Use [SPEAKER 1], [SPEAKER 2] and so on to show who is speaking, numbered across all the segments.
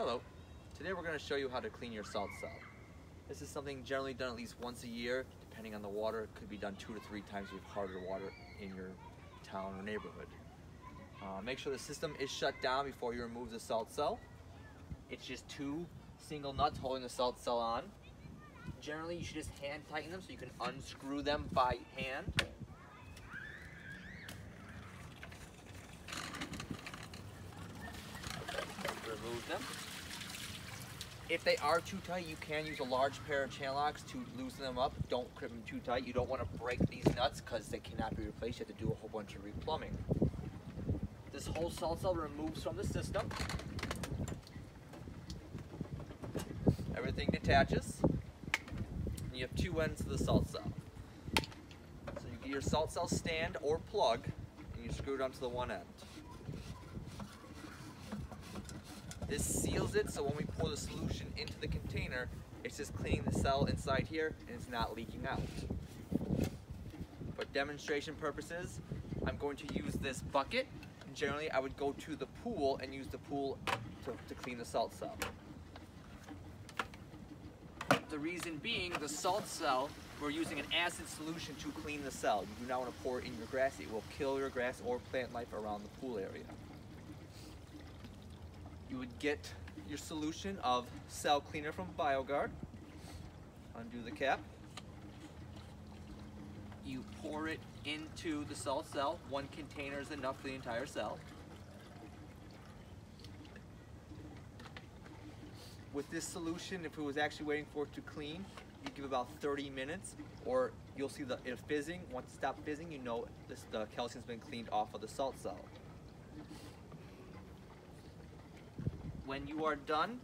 [SPEAKER 1] Hello. Today we're going to show you how to clean your salt cell. This is something generally done at least once a year, depending on the water. It could be done 2 to 3 times if you have harder water in your town or neighborhood. Make sure the system is shut down before you remove the salt cell. It's just 2 single nuts holding the salt cell on. Generally, you should just hand tighten them so you can unscrew them by hand. Remove them. If they are too tight, you can use a large pair of channel locks to loosen them up. Don't grip them too tight. You don't want to break these nuts because they cannot be replaced. You have to do a whole bunch of replumbing. This whole salt cell removes from the system. Everything detaches. And you have 2 ends to the salt cell. So you get your salt cell stand or plug, and you screw it onto the one end. This seals it, so when we pour the solution into the container, it's just cleaning the cell inside here and it's not leaking out. For demonstration purposes, I'm going to use this bucket. Generally, I would go to the pool and use the pool to clean the salt cell. The reason being, the salt cell, we're using an acid solution to clean the cell. You do not want to pour it in your grass. It will kill your grass or plant life around the pool area. You would get your solution of cell cleaner from BioGuard. Undo the cap. You pour it into the salt cell. 1 container is enough for the entire cell. With this solution, if it was actually waiting for it to clean, you give about 30 minutes, or you'll see it fizzing. Once it stops fizzing, you know the calcium's been cleaned off of the salt cell. When you are done,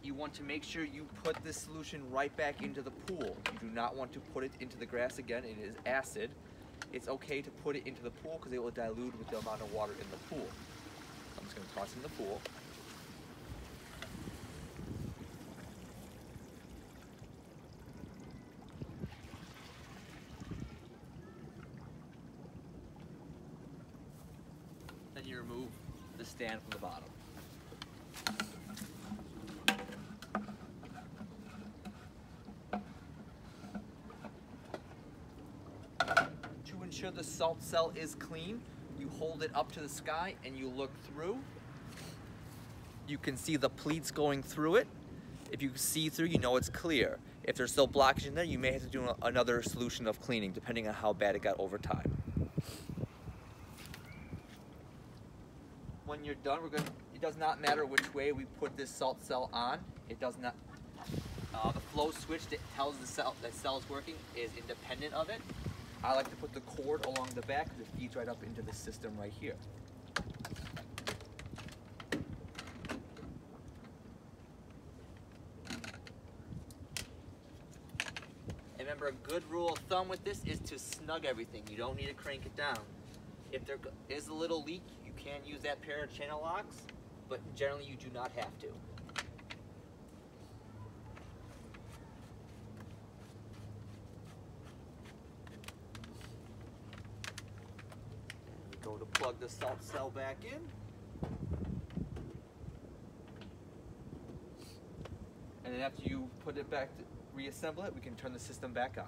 [SPEAKER 1] you want to make sure you put this solution right back into the pool. You do not want to put it into the grass again. It is acid. It's okay to put it into the pool because it will dilute with the amount of water in the pool. I'm just going to toss it in the pool. Then you remove the stand from the bottom. To ensure the salt cell is clean, you hold it up to the sky and you look through. You can see the pleats going through it. If you see through, you know it's clear. If there's still blockage in there, you may have to do another solution of cleaning, depending on how bad it got over time. When you're done, it does not matter which way we put this salt cell on. It does not. The flow switch that tells the cell that cell is working is independent of it. I like to put the cord along the back because it feeds right up into the system right here. And remember, a good rule of thumb with this is to snug everything. You don't need to crank it down. If there is a little leak, you can use that pair of channel locks, but generally you do not have to. Go to plug the salt cell back in. And then after you put it back to reassemble it, we can turn the system back on.